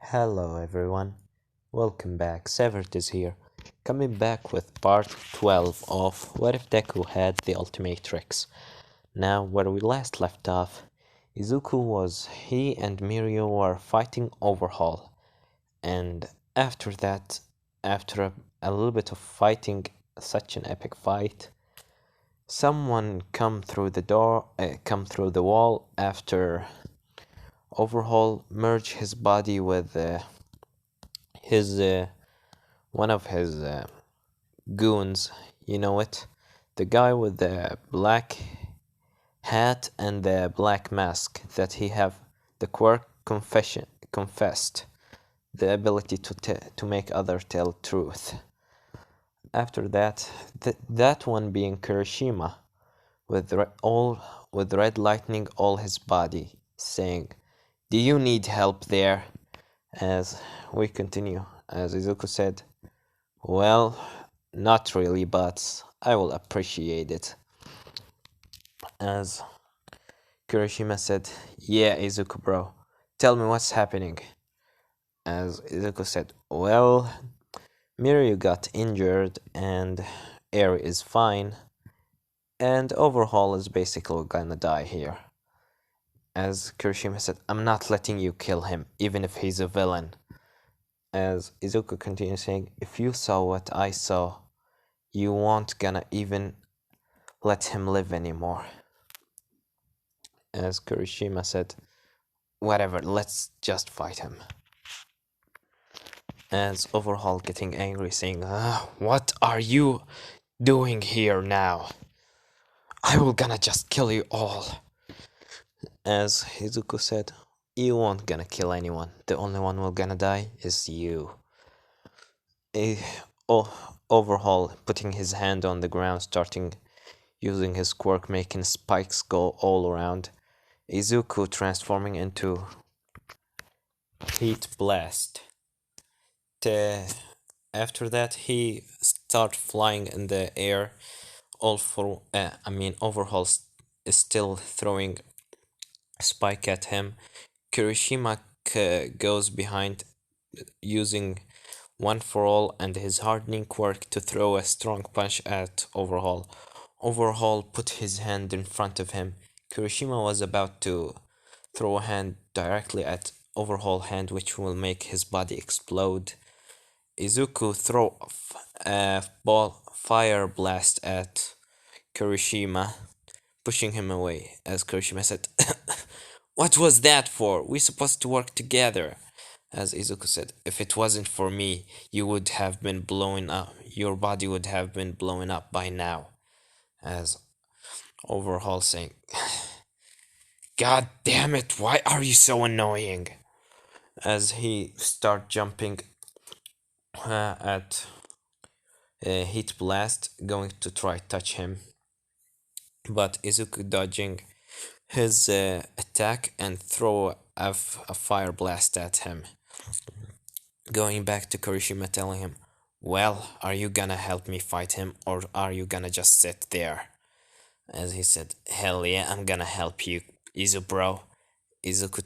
Hello everyone, welcome back. Severed is here, coming back with part 12 of What If Deku Had the Ultimatrix. Now, where we last left off, he and Mirio were fighting Overhaul, and after that, after a little bit of fighting, such an epic fight, someone come through the wall after Overhaul merged his body with his one of his goons, you know it, the guy with the black hat and the black mask that he have the quirk confessed the ability to make other tell truth. After that, that one being Kirishima with with red lightning all his body, saying, "Do you need help there?" As we continue, as Izuku said, "Well, not really, but I will appreciate it." As Kirishima said, "Yeah, Izuku bro, tell me what's happening." As Izuku said, "Well, Mirio got injured and Eri is fine, and Overhaul is basically gonna die here." As Kirishima said, "I'm not letting you kill him, even if he's a villain." As Izuku continues saying, "If you saw what I saw, you won't gonna even let him live anymore." As Kirishima said, "Whatever, let's just fight him." As Overhaul getting angry, saying, "What are you doing here now? I will gonna just kill you all." As Izuku said, "You won't gonna kill anyone. The only one who will gonna die is you." Eh, Overhaul putting his hand on the ground, starting using his quirk, making spikes go all around. Izuku transforming into Heat Blast. After that, he start flying in the air. Overhaul is still throwing a spike at him. Kirishima goes behind, using One for All and his hardening quirk to throw a strong punch at Overhaul. Overhaul put his hand in front of him. Kirishima was about to throw a hand directly at Overhaul hand, which will make his body explode. Izuku throw a fire blast at Kirishima, pushing him away. As Kirishima said, "What was that for? We're supposed to work together." As Izuku said, "If it wasn't for me, you would have been blown up. Your body would have been blown up by now." As Overhaul saying, "God damn it, why are you so annoying?" As he start jumping at Heat Blast, going to try touch him, but Izuku dodging his attack and throw a fire blast at him. Going back to Kirishima, telling him, "Well, are you gonna help me fight him, or are you gonna just sit there?" As he said, "Hell yeah, I'm gonna help you, Izu bro." Izuku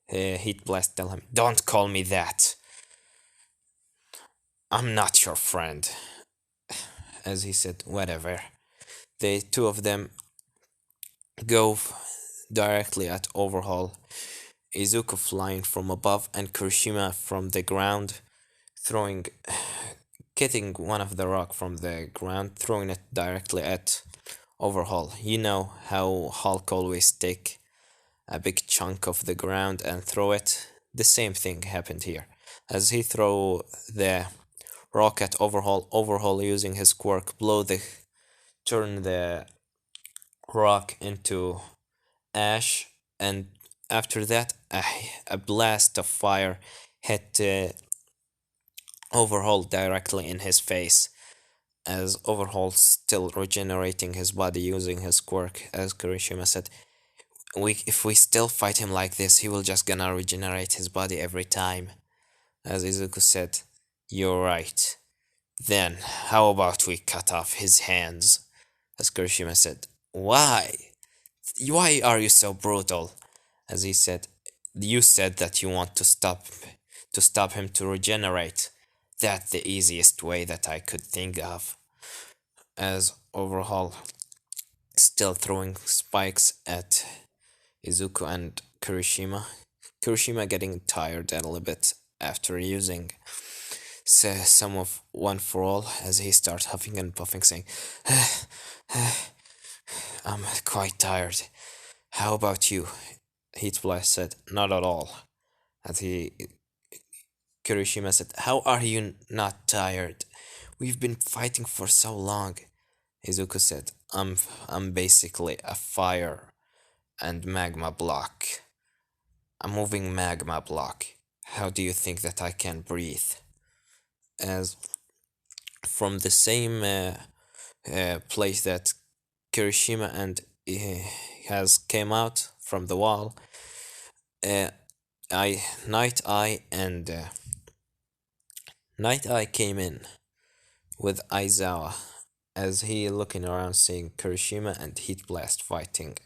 Heat Blast tell him, "Don't call me that. I'm not your friend." As he said, "Whatever." The two of them go directly at Overhaul. Izuku flying from above and Kirishima from the ground, getting one of the rock from the ground, throwing it directly at Overhaul. You know how Hulk always take a big chunk of the ground and throw it? The same thing happened here. As he throw the rock at Overhaul using his quirk, turn the rock into ash, and after that a blast of fire hit Overhaul directly in his face. As Overhaul still regenerating his body using his quirk, as Kirishima said, if we still fight him like this, he will just gonna regenerate his body every time." As Izuku said, "You're right. Then, how about we cut off his hands?" As Kirishima said, "Why? Why are you so brutal?" As he said, "You said that you want to stop to stop him to regenerate. That's the easiest way that I could think of. As Overhaul still throwing spikes at Izuku and Kirishima. Kirishima getting tired a little bit after using some of One for All as he starts huffing and puffing, saying, I'm quite tired. How about you? Heat Blast said, not at all. As Kirishima said, how are you not tired? We've been fighting for so long. Izuku said, I'm basically a fire and magma block. A moving magma block. How do you think that I can breathe? As from the same place that Kirishima and has came out from the wall, Night Eye and Night Eye came in with Aizawa as he looking around seeing Kirishima and Heat Blast fighting.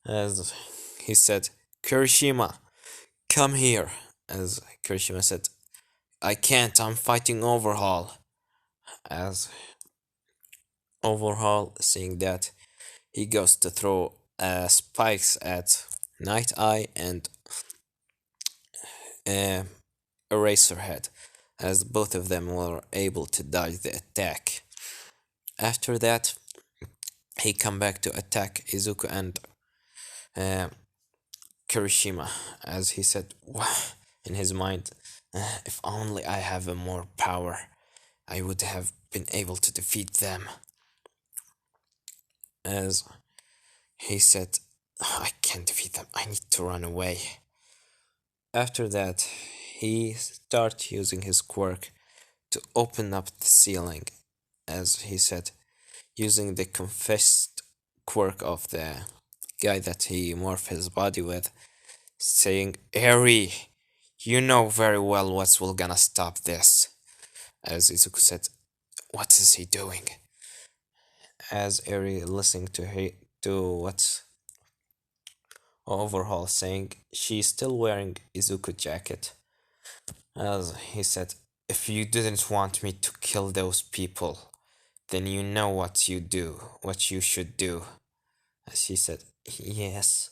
As he said, Kirishima, come here. As Kirishima said, I can't, I'm fighting Overhaul. As Overhaul, seeing that, he goes to throw spikes at Night Eye and Eraserhead, as both of them were able to dodge the attack. After that, he come back to attack Izuku and Kirishima, as he said in his mind, if only I have more power, I would have been able to defeat them. As he said, I can't defeat them, I need to run away. After that, he started using his quirk to open up the ceiling, as he said, using the confessed quirk of the guy that he morphed his body with, saying, Eri, you know very well what's will gonna stop this. As Izuku said, what is he doing? As Eri listening to what's Overhaul saying, she's still wearing Izuku jacket. As he said, if you didn't want me to kill those people, then you know what you should do. As she said, yes.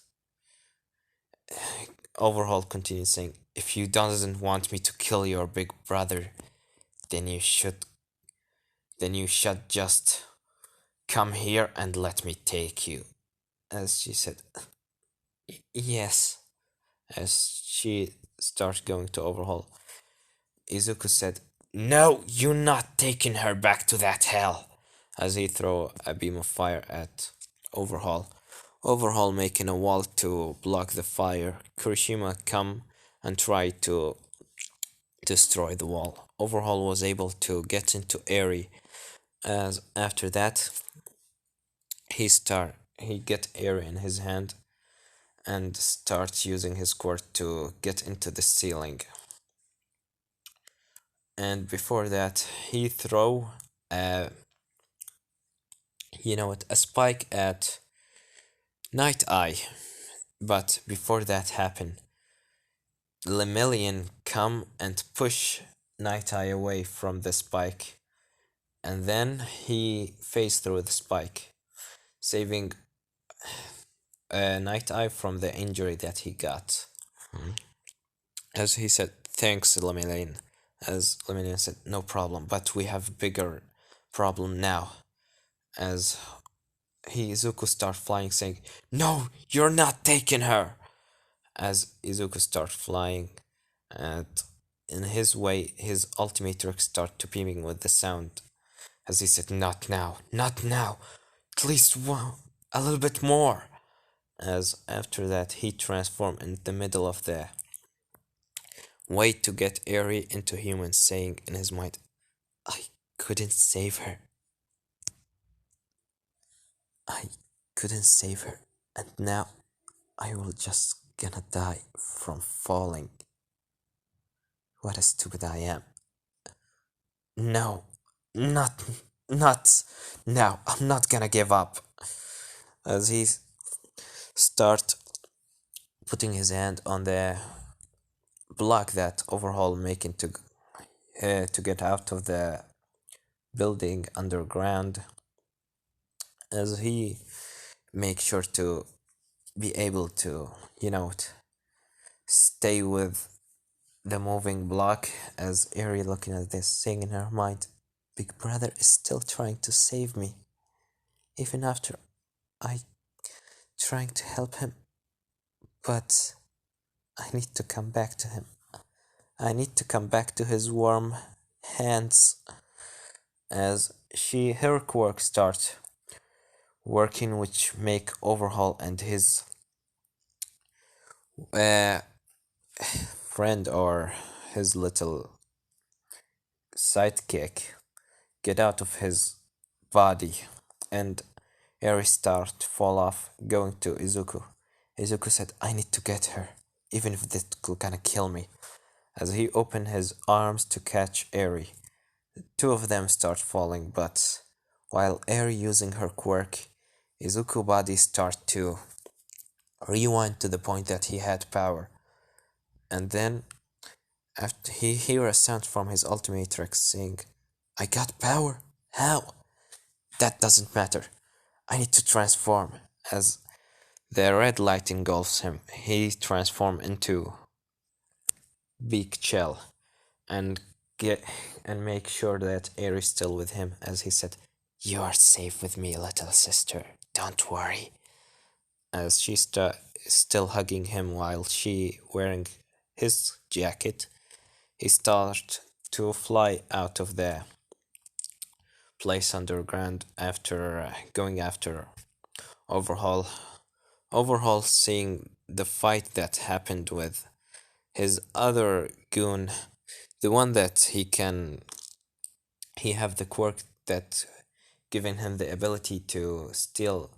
Overhaul continued saying, if you doesn't want me to kill your big brother, then you should just come here and let me take you. As she said, yes. As she starts going to Overhaul, Izuku said, no, you're not taking her back to that hell. As he throw a beam of fire at Overhaul. Overhaul making a wall to block the fire. Kirishima come and try to destroy the wall. Overhaul was able to get into Eri. As after that, he get Eri in his hand and starts using his quirk to get into the ceiling. And before that, he throw a spike at Night Eye. But before that happened, Lemillion come and push Night Eye away from the spike, and then he faced through the spike, saving Night Eye from the injury that he got. As he said, thanks, Lemillion. As Lemillion said, no problem, but we have a bigger problem now. As Izuku start flying, saying, no, you're not taking her. As Izuku start flying, and in his way, his ultimatrix start to beaming with the sound. As he said, not now, not now, at least a little bit more. As after that, he transformed in the middle of the way to get Eri into humans, saying in his mind, I couldn't save her. I couldn't save her, and now I will just gonna die from falling. What a stupid I am. No, not now. I'm not gonna give up. As he start putting his hand on the block that Overhaul making to get out of the building underground, as he makes sure to be able to, stay with the moving block, as Eri looking at this saying in her mind, Big Brother is still trying to save me, even after I trying to help him, but I need to come back to him. I need to come back to his warm hands, as her quirk starts working, which make Overhaul and his uh, friend, or his little sidekick, get out of his body, and Eri start to fall off, going to Izuku. Izuku said, I need to get her, even if this gonna kill me. As he opened his arms to catch Eri, two of them start falling, but while Eri using her quirk, Izuku body start to rewind to the point that he had power. And then after he hear a sound from his ultimatrix saying, I got power? How? That doesn't matter. I need to transform. As the red light engulfs him, he transforms into Big Shell and get and make sure that Air is still with him, as he said, You are safe with me, little sister. Don't worry. As she still hugging him while she wearing his jacket, he starts to fly out of the place underground after going after Overhaul. Overhaul, seeing the fight that happened with his other goon, the one that he have the quirk that giving him the ability to steal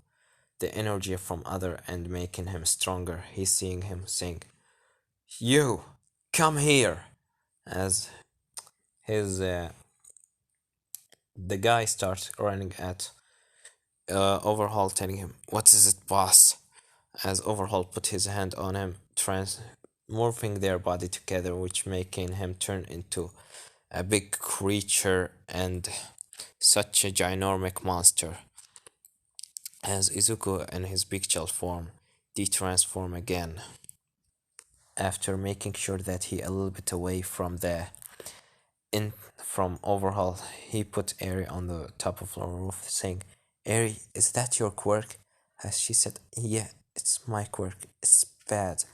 the energy from other and making him stronger. He's seeing him saying, You, come here, as his the guy starts running at Overhaul, telling him, What is it, boss? As Overhaul put his hand on him, morphing their body together, which making him turn into a big creature and such a ginormic monster. As Izuku in his big shell form de-transform again, after making sure that he a little bit away from the in from Overhaul, he put Eri on the top of the roof, saying, Eri, is that your quirk? As she said, Yeah, it's my quirk. It's bad.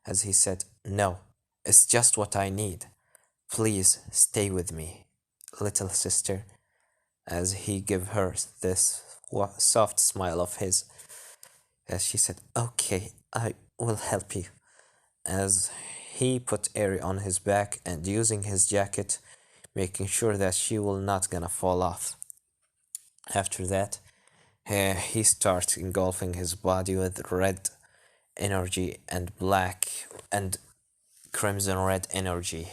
As he said, No, it's just what I need. Please stay with me, little sister. As he gave her this soft smile of his, as she said, Okay, I will help you. As he put Eri on his back and using his jacket, making sure that she will not gonna fall off. After that, he starts engulfing his body with red energy and black and crimson red energy.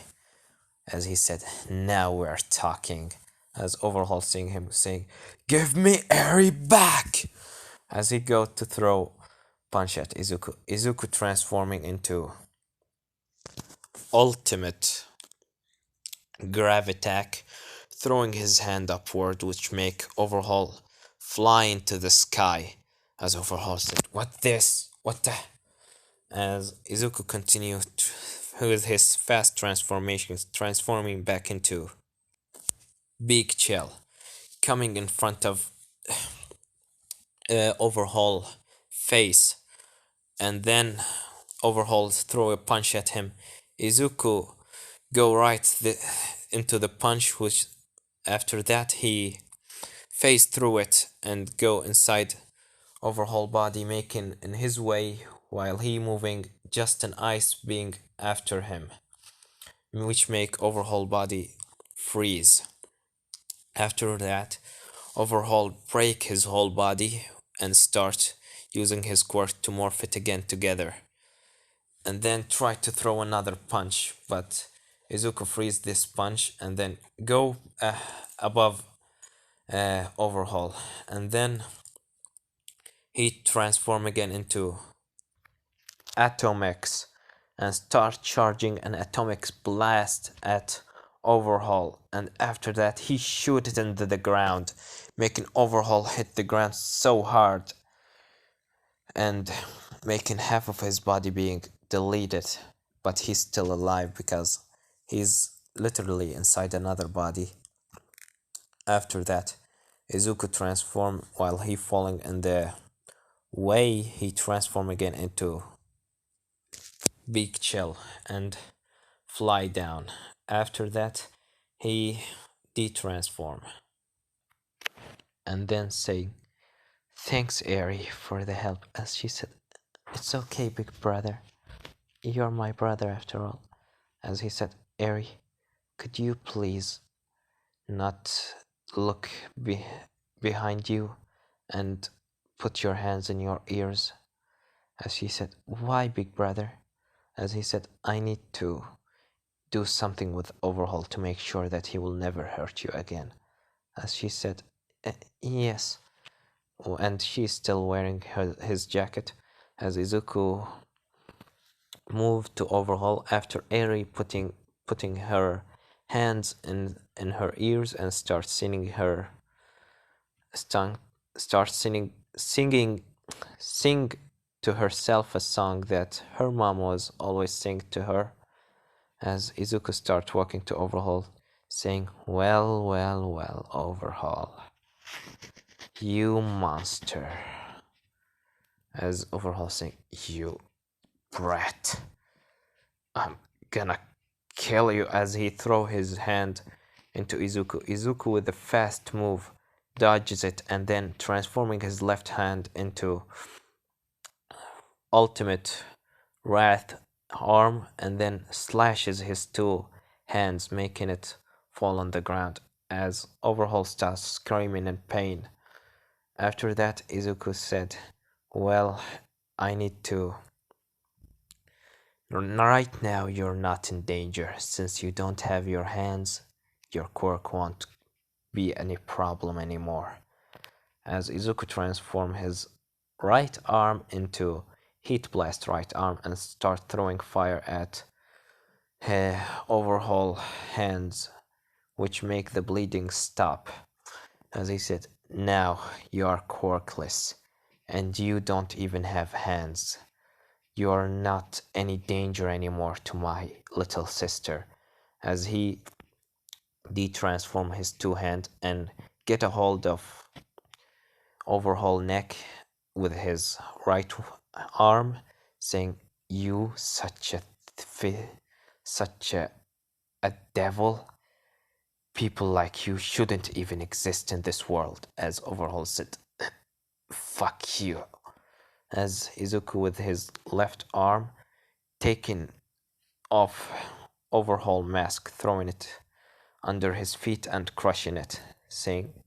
As he said, Now we're talking. As Overhaul seeing him saying, Give me Eri back! As he goes to throw punch at Izuku. Izuku transforming into ultimate grab attack, throwing his hand upward, which make Overhaul fly into the sky. As Overhaul said, What this? What the? As Izuku continued with his fast transformations, transforming back into Big Chill, coming in front of Overhaul face, and then Overhaul throw a punch at him. Izuku go into the punch, which after that he phase through it and go inside Overhaul body, making in his way while he moving, just an ice being after him, which make Overhaul body freeze. After that, Overhaul break his whole body and start using his quirk to morph it again together, and then try to throw another punch, but Izuku freeze this punch and then go above Overhaul, and then he transform again into Atomix, and start charging an atomic blast at Overhaul, and after that he shoot it into the ground, making Overhaul hit the ground so hard and making half of his body being deleted, but he's still alive because he's literally inside another body. After that, Izuku transformed while he falling in the way, he transformed again into Big Chill and fly down. After that, he de-transform and then say, "Thanks, Eri, for the help." As she said, "It's okay, big brother. You're my brother after all." As he said, "Eri, could you please not look behind you and put your hands in your ears?" As she said, "Why, big brother?" As he said, "I need to do something with Overhaul to make sure that he will never hurt you again." As she said, "Yes." And she's still wearing his jacket. As Izuku moved to Overhaul after Eri putting her hands in her ears and start sing to herself a song that her mom was always singing to her. As Izuku starts walking to Overhaul, saying, "Well, well, well, Overhaul, you monster." As Overhaul saying, "You brat, I'm gonna kill you." As he throw his hand into Izuku. Izuku with a fast move dodges it and then transforming his left hand into ultimate wrath arm and then slashes his two hands, making it fall on the ground as Overhaul starts screaming in pain. After that, Izuku said, "Well, I need to... Right now you're not in danger. Since you don't have your hands, your quirk won't be any problem anymore." As Izuku transformed his right arm into Heat Blast right arm and start throwing fire at Overhaul hands, which make the bleeding stop. As he said, "Now you are quirkless, and you don't even have hands. You are not any danger anymore to my little sister." As he de-transform his two hands and get a hold of Overhaul neck with his right arm, saying, "You such a devil. People like you shouldn't even exist in this world." As Overhaul said, "Fuck you." As Izuku with his left arm taking off Overhaul mask, throwing it under his feet and crushing it, saying,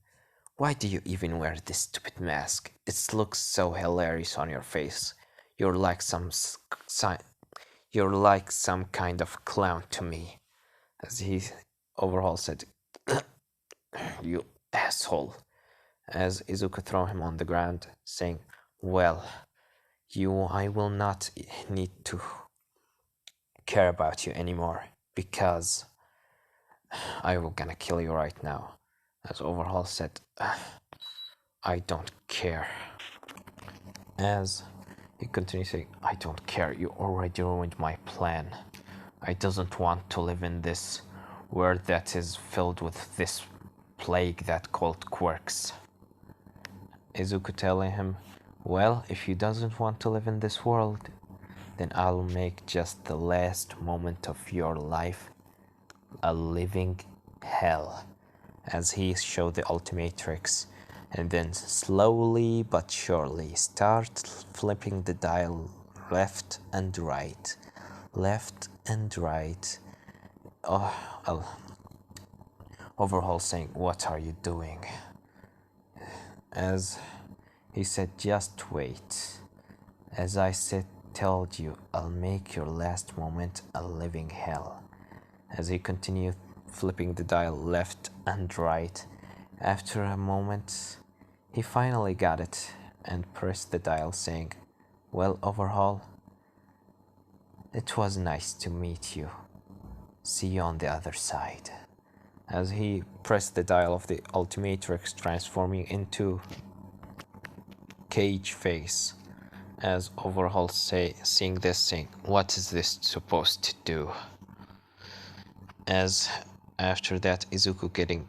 "Why do you even wear this stupid mask? It looks so hilarious on your face. You're like you're like some kind of clown to me." As he Overhaul said, "You asshole." As Izuku threw him on the ground, saying, "Well, I will not need to care about you anymore because I will gonna kill you right now." As Overhaul said, "I don't care." As he continued saying, "I don't care, you already ruined my plan. I doesn't want to live in this world that is filled with this plague that called quirks." Izuku telling him, "Well, if you doesn't want to live in this world, then I'll make just the last moment of your life a living hell." As he showed the ultimatrix and then slowly but surely start flipping the dial left and right, left and right. Overhaul saying, "What are you doing?" As he said, "Just wait. As I told you, I'll make your last moment a living hell." As he continued flipping the dial left and right, after a moment, he finally got it and pressed the dial saying, "Well, Overhaul, It was nice to meet you. See you on the other side. As he pressed the dial of the ultimatrix, transforming into cage face. As Overhaul seeing this thing, what is this supposed to do? As after that, Izuku getting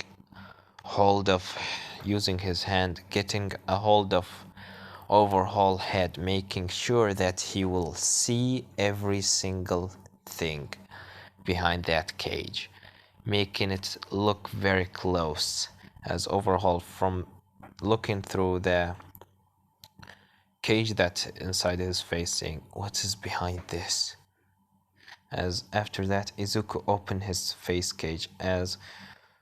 hold of, using his hand, getting a hold of Overhaul head, making sure that he will see every single thing behind that cage, making it look very close. As Overhaul, from looking through the cage that inside his face, saying, what is behind this? As after that, Izuku opened his face cage. As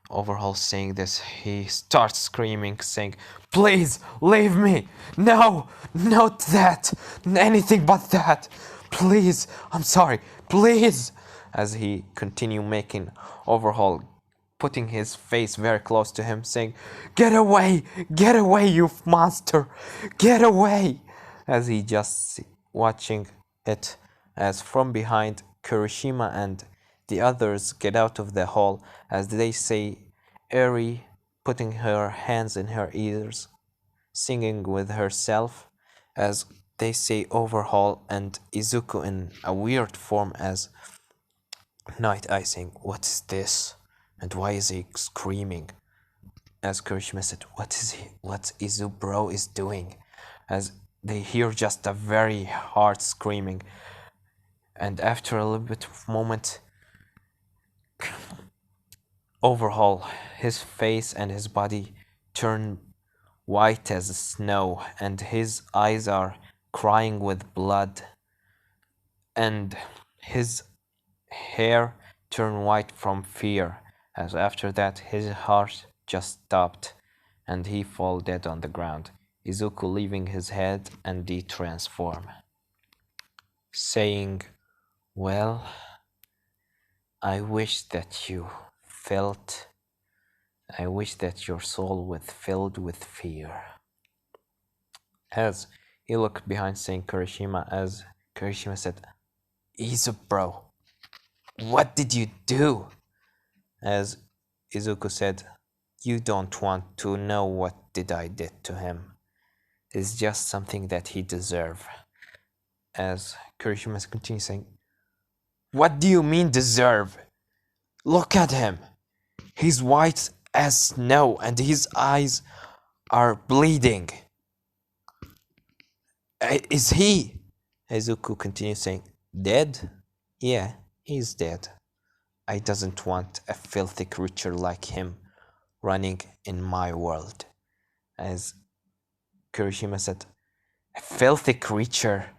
Overhaul saying this, he starts screaming, saying, please leave me! No! Not that! Anything but that! Please! I'm sorry! Please! As he continued making Overhaul, putting his face very close to him, saying, get away! Get away, you monster! Get away! As he just watching it, as from behind, Kirishima and the others get out of the hall, as they say, Eri putting her hands in her ears, singing with herself, as they say Overhaul and Izuku in a weird form as Night Eye saying, what is this? And why is he screaming? As Kirishima said, what Izubro is doing? As they hear just a very hard screaming. And after a little bit of moment, Overhaul, his face and his body turn white as snow, and his eyes are crying with blood, and his hair turn white from fear, as after that his heart just stopped, and he fall dead on the ground, Izuku leaving his head and de-transform, saying, well, I wish that your soul was filled with fear. As he looked behind, saying Kirishima, as Kirishima said, Izubro, what did you do? As Izuku said, you don't want to know what I did to him. It's just something that he deserves. As Kirishima continues saying, what do you mean deserve? Look at him. He's white as snow and his eyes are bleeding. Is he? Izuku continues saying, dead? Yeah, he's dead. I doesn't want a filthy creature like him running in my world. As Kirishima said, a filthy creature?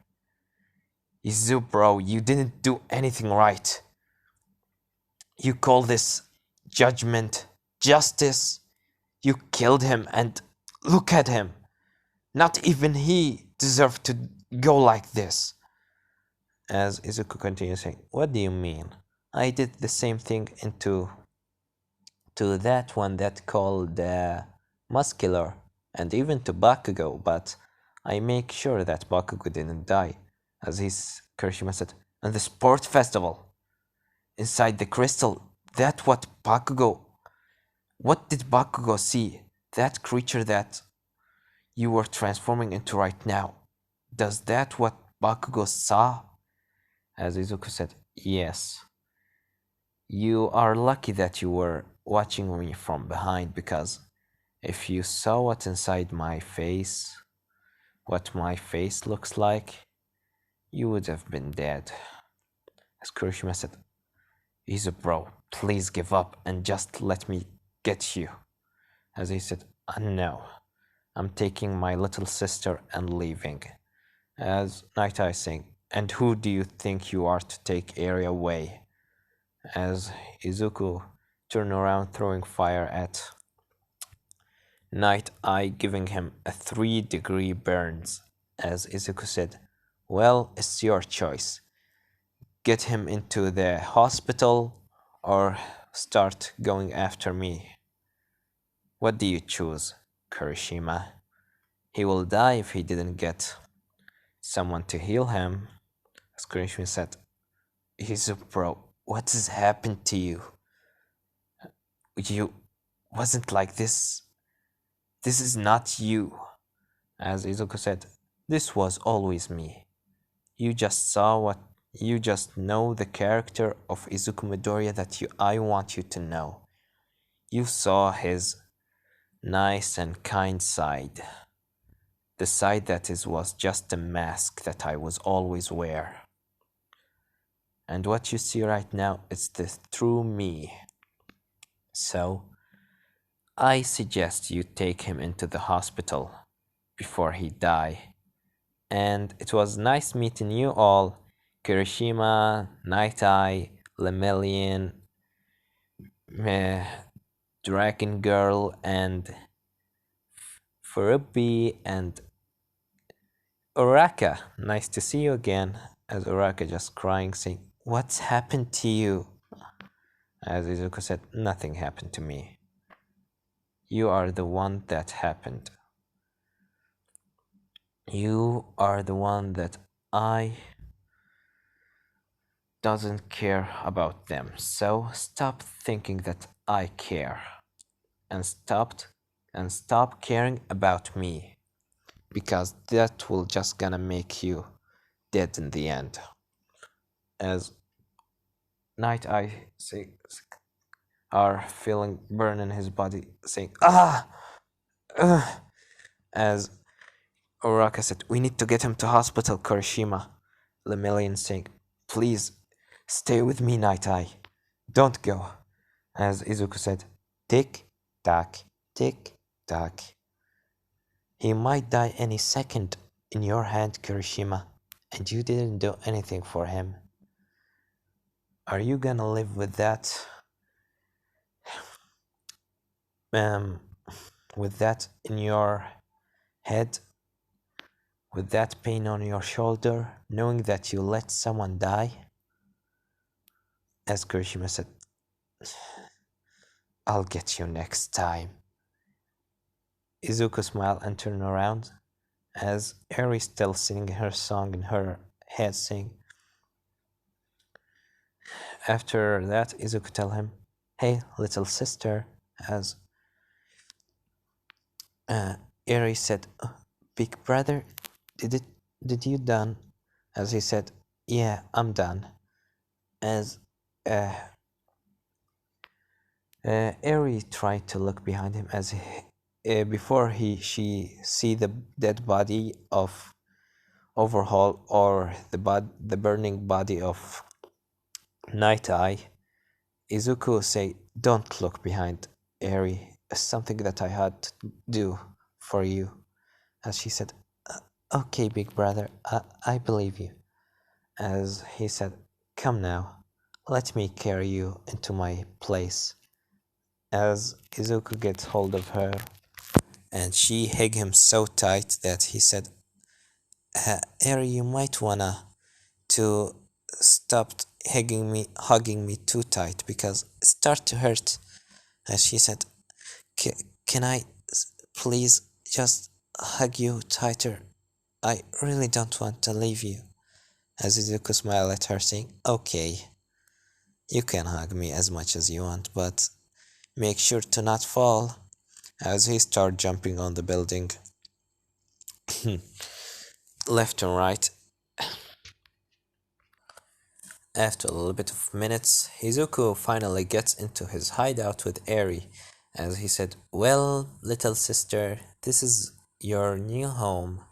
Izubro, you didn't do anything right. You call this judgment, justice? You killed him and look at him. Not even he deserved to go like this. As Izuku continues saying, what do you mean? I did the same thing to that one that called Muscular, and even to Bakugo, but I make sure that Bakugo didn't die. As Kirishima said, and the sport festival inside the crystal, that what did Bakugo see? That creature that you were transforming into right now, does that what Bakugo saw? As Izuku said, yes. You are lucky that you were watching me from behind, because if you saw what's inside my face, what my face looks like, you would have been dead. As Kirishima said, Izubro, please give up and just let me get you. As he said, no, I'm taking my little sister and leaving. As Night Eye saying, and who do you think you are to take Eri away? As Izuku turned around, throwing fire at Night Eye, giving him a 3-degree burns. As Izuku said, well, it's your choice. Get him into the hospital or start going after me. What do you choose, Kirishima? He will die if he didn't get someone to heal him. As Kirishima said, Bro, what has happened to you? You wasn't like this. This is not you. As Izuku said, this was always me. You just saw what you just know the character of Izuku Midoriya that I want you to know. You saw his nice and kind side. The side that is was just a mask that I was always wear. And what you see right now is the true me. So I suggest you take him into the hospital before he die. And it was nice meeting you all. Kirishima, Night Eye, Lemillion, eh, Dragon Girl, and Furubi, and Uraka. Nice to see you again. As Uraka just crying, saying, "What's happened to you?" As Izuku said, "Nothing happened to me. You are the one that happened. You are the one that I doesn't care about them. So stop thinking that I care and stop caring about me because that will just gonna make you dead in the end." As Night Eye are feeling burn in his body, saying "Ah!" As Uraka said, "We need to get him to hospital, Kurishima." Lemillion saying, "Please stay with me, Night Eye. Don't go." As Izuku said, "Tick tock, tick tock. He might die any second in your hand, Kirishima, and you didn't do anything for him. Are you gonna live with that? Um, with that in your head, with that pain on your shoulder, knowing that you let someone die?" As Kirishima said, "I'll get you next time." Izuku smiled and turned around as Eri still singing her song in her head, saying, after that, Izuku tell him, "Hey, little sister," as Eri said, "Big brother, did it? Did you done?" As he said, "Yeah, I'm done." As uh, Eri tried to look behind him as before she see the dead body of Overhaul or the burning body of Night Eye. Izuku say, "Don't look behind, Eri. It's something that I had to do for you." As she said, "Okay, big brother, I believe you." As he said, "Come now, let me carry you into my place." As Izuku gets hold of her, and she hugged him so tight that he said, "Eri, you might wanna to stop hugging me too tight because it starts to hurt." As she said, Can I please just hug you tighter? I really don't want to leave you." As Izuku smiled at her, saying, "Okay, you can hug me as much as you want, but make sure to not fall." As he started jumping on the building, left and right. After a little bit of minutes, Izuku finally gets into his hideout with Eri, as he said, "Well, little sister, this is your new home."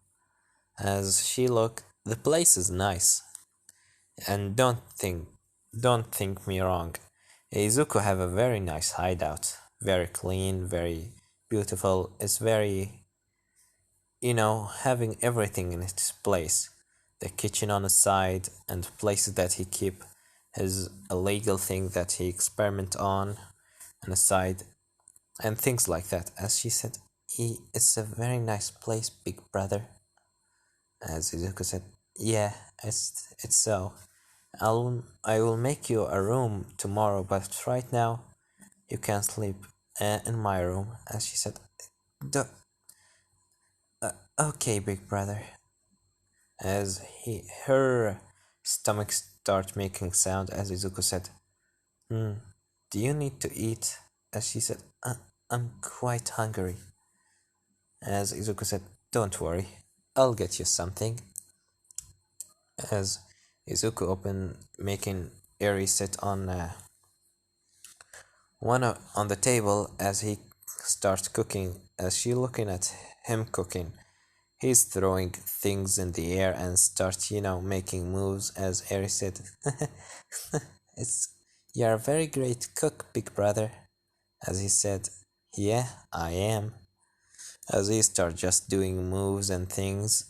As she looked, "The place is nice, and don't think me wrong. Izuku have a very nice hideout, very clean, very beautiful. It's very, having everything in its place. The kitchen on the side and places that he keep his illegal thing that he experiment on the side and things like that." As she said, "It's a very nice place, big brother." As Izuku said, "Yeah, it's so. I will make you a room tomorrow, but right now you can sleep in my room." As she said, "Okay, big brother." As her stomach start making sound as Izuku said, "Hmm, do you need to eat?" As she said, "I'm quite hungry." As Izuku said, "Don't worry, I'll get you something." As Izuku opened, making Eri sit on on the table as he starts cooking. As she looking at him cooking, he's throwing things in the air and starts, making moves. As Eri said, "It's you're a very great cook, big brother." As he said, "Yeah, I am." As he starts just doing moves and things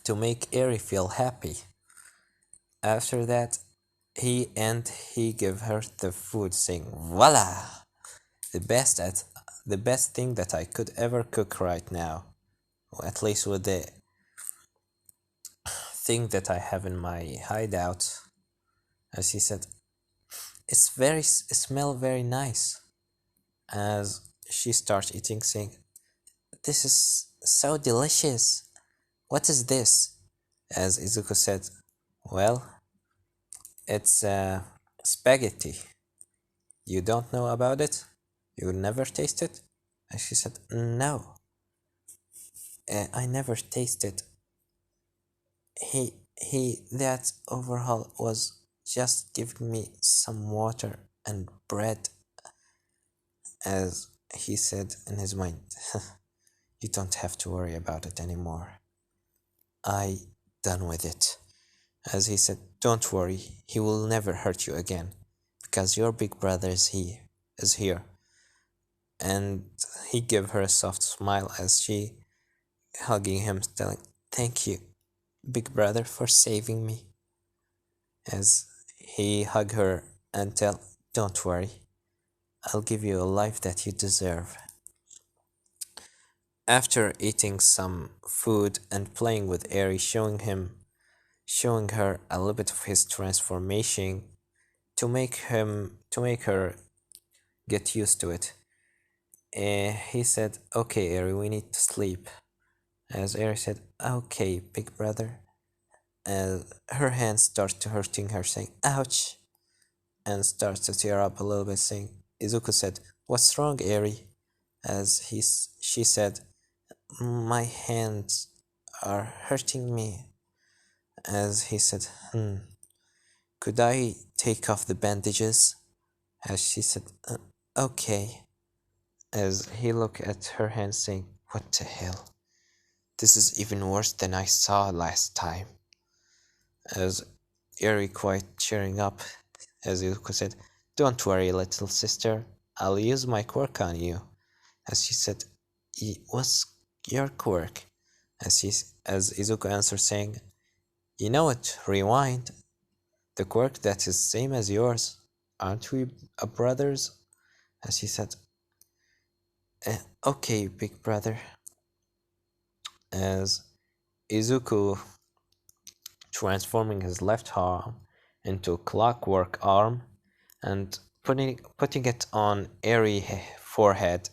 to make Eri feel happy. After that, he gave her the food, saying, "Voila! The best at the best thing that I could ever cook right now, or at least with the thing that I have in my hideout." As he said, it smell very nice." As she starts eating, saying, "This is so delicious. What is this?" As Izuku said, "Well, it's spaghetti. You don't know about it? You never taste it?" And she said, "No, I never tasted. That overhaul was just giving me some water and bread." As he said in his mind, "You don't have to worry about it anymore. I done with it." As he said, "Don't worry, he will never hurt you again, because your big brother is here." And he gave her a soft smile as she hugging him, telling, "Thank you, big brother, for saving me." As he hugged her and tell, "Don't worry, I'll give you a life that you deserve." After eating some food and playing with Eri, showing her a little bit of his transformation to make her get used to it. He said, "Okay, Eri, we need to sleep." As Eri said, "Okay, big brother." Her hand starts to hurting her, saying, "Ouch," and starts to tear up a little bit, saying, Izuku said, "What's wrong, Eri?" As she said, "My hands are hurting me." As he said, "Could I take off the bandages?" As she said, "Okay." As he looked at her hand, saying, "What the hell? This is even worse than I saw last time." As Eri quite cheering up, as Yuko said, "Don't worry, little sister, I'll use my quirk on you." As she said, "What's your quirk?" As Izuku answered, saying, "You know it, rewind. The quirk that is same as yours. Aren't we brothers?" As he said, "Okay, big brother." As Izuku transforming his left arm into a clockwork arm and putting it on Eri forehead,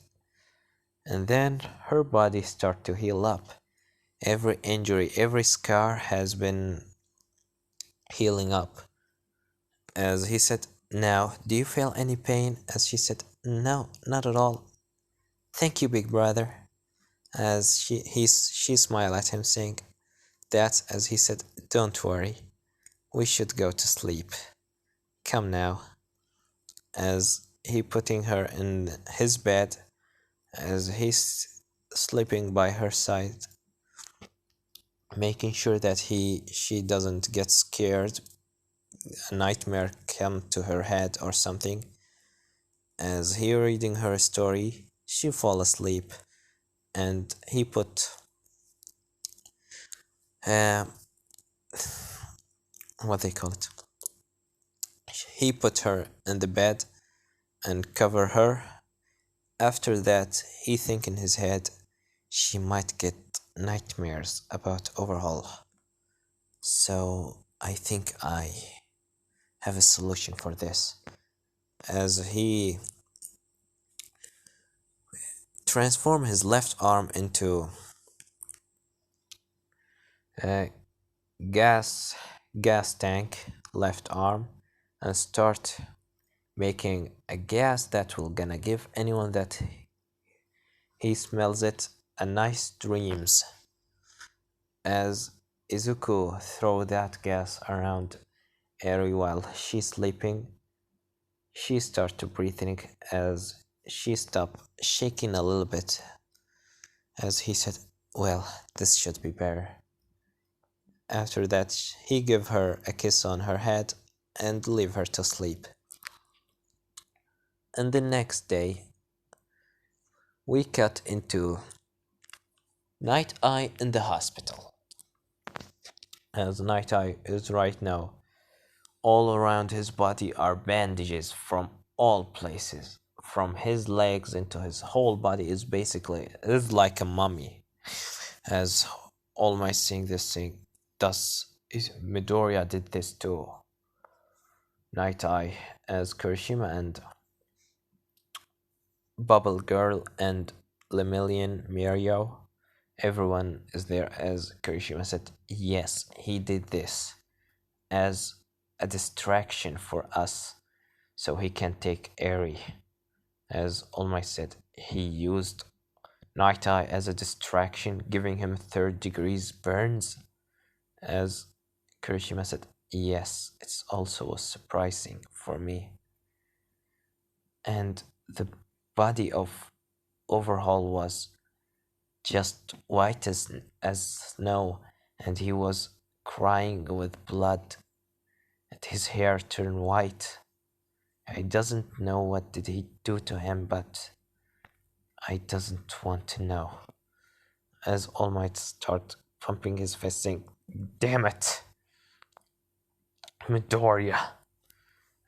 and then her body start to heal up. Every injury, every scar has been healing up. As he said, "Now, do you feel any pain?" As she said, "No, not at all. Thank you, big brother." As she smiled at him, saying that, as he said, "Don't worry, we should go to sleep. Come now." As he putting her in his bed, as he's sleeping by her side, making sure that she doesn't get scared, a nightmare come to her head or something. As he reading her story, she fall asleep, and he put uh, what they call it. He put her in the bed and cover her. After that, he think in his head she might get nightmares about overhaul. So I think I have a solution for this. As he transform his left arm into a gas gas tank, left arm, and start making a gas that will gonna give anyone that he smells it a nice dreams. As Izuku throw that gas around Eri while she's sleeping, she starts to breathing as she stopped shaking a little bit as he said, well, this should be better. After that, he gave her a kiss on her head and leave her to sleep. And the next day, we cut into Night Eye in the hospital. As Night Eye is right now, all around his body are bandages from all places. From his legs into his whole body is like a mummy. As All Might seeing this thing, Midoriya did this to Night Eye, as Kirishima and Bubble Girl and Lemillion Mirio, everyone is there as Kirishima said, yes, he did this as a distraction for us so he can take Eri. As All Might said, he used Night Eye as a distraction, giving him third degrees burns. As Kirishima said, yes, it's also surprising for me. And the body of Overhaul was just white as snow, and he was crying with blood, and his hair turned white. I doesn't know what did he do to him, but I doesn't want to know. As All Might start pumping his fist saying, damn it, Midoriya.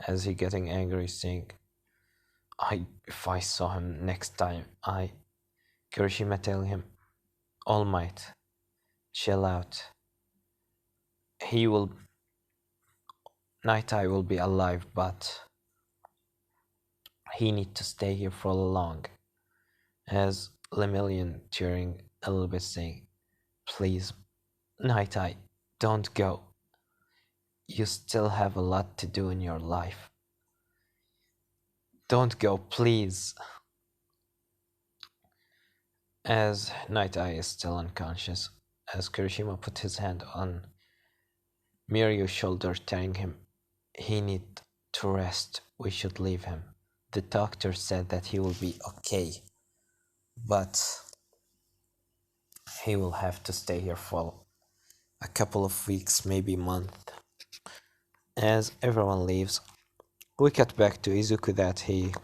As he getting angry saying, if I saw him next time, Kirishima telling him, All Might, chill out. Night Eye will be alive, but he need to stay here for long. As Lemillion tearing a little bit saying, please, Night Eye, don't go. You still have a lot to do in your life. Don't go, please. As Night Eye is still unconscious, as Kirishima put his hand on Mirio's shoulder, telling him he need to rest, we should leave him. The doctor said that he will be okay, but he will have to stay here for a couple of weeks, maybe month. As everyone leaves, we cut back to Izuku that he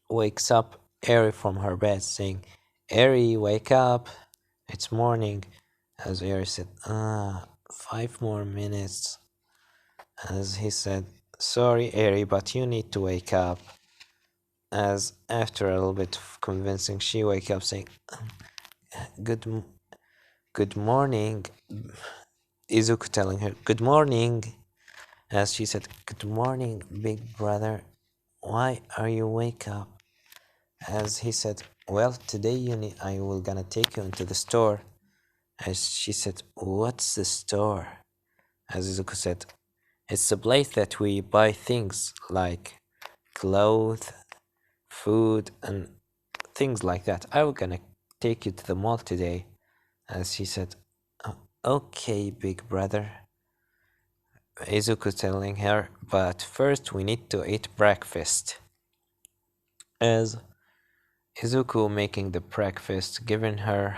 wakes up Eri from her bed saying, Eri, wake up, it's morning. As Eri said, 5 more minutes. As he said, sorry Eri, but you need to wake up. As after a little bit of convincing, she wakes up saying, good morning. Izuku telling her, good morning. As she said, good morning, big brother. Why are you wake up? As he said, well, today I will gonna take you into the store. As she said, what's the store? As Izuku said, it's a place that we buy things like clothes, food, and things like that. I will gonna take you to the mall today. As she said, okay, big brother. Izuku telling her, but first we need to eat breakfast. As Izuku making the breakfast, giving her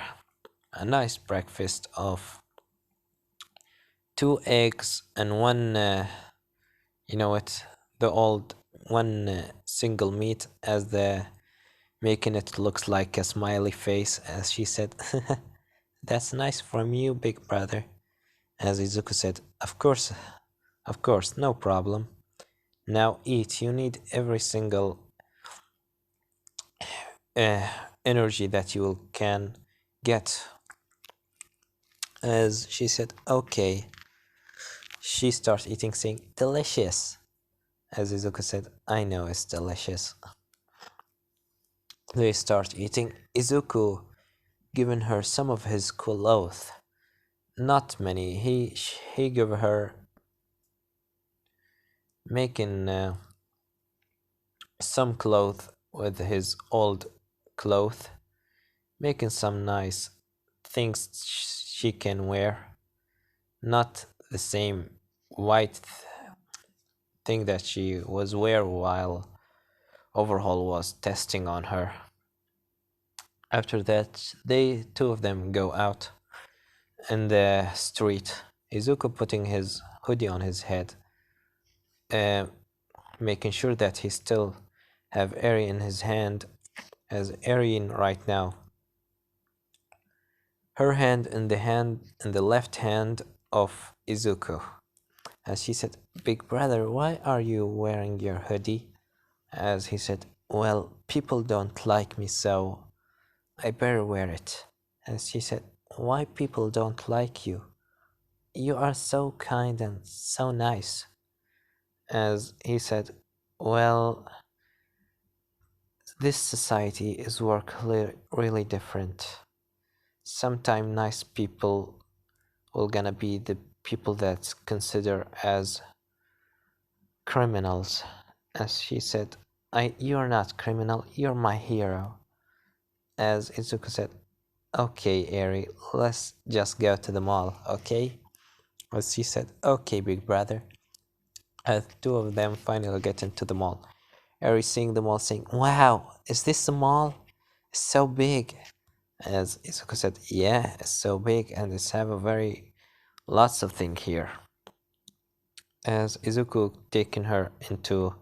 a nice breakfast of 2 eggs and one, the old one single meat, as the making it looks like a smiley face. As she said, that's nice from you, big brother. As Izuku said, of course, no problem. Now eat. You need every single energy that you can get. As she said, okay. She starts eating, saying, delicious. As Izuku said, I know it's delicious. They start eating. Izuku giving her some of his clothes. not many. He gave her making some clothes with his old clothes, making some nice things she can wear, not the same white thing that she was wear while Overhaul was testing on her. After that, they two of them go out in the street. Izuku putting his hoodie on his head, uh, making sure that he still have Eri in his hand, as Eri right now. Her hand in the left hand of Izuku. As she said, "Big brother, why are you wearing your hoodie?" As he said, "Well, people don't like me, so I better wear it." As she said, "Why people don't like you? You are so kind and so nice." As he said, "Well, this society is work really different. Sometimes nice people will gonna be the people that's considered as criminals." As she said, "You're not criminal, you're my hero." As Izuku said, "Okay, Eri, let's just go to the mall, okay?" As she said, "Okay, big brother." As two of them finally get into the mall. Eri seeing the mall saying, "Wow, is this the mall? It's so big." As Izuku said, "Yeah, it's so big and it's have a very lots of things here." As Izuku taking her into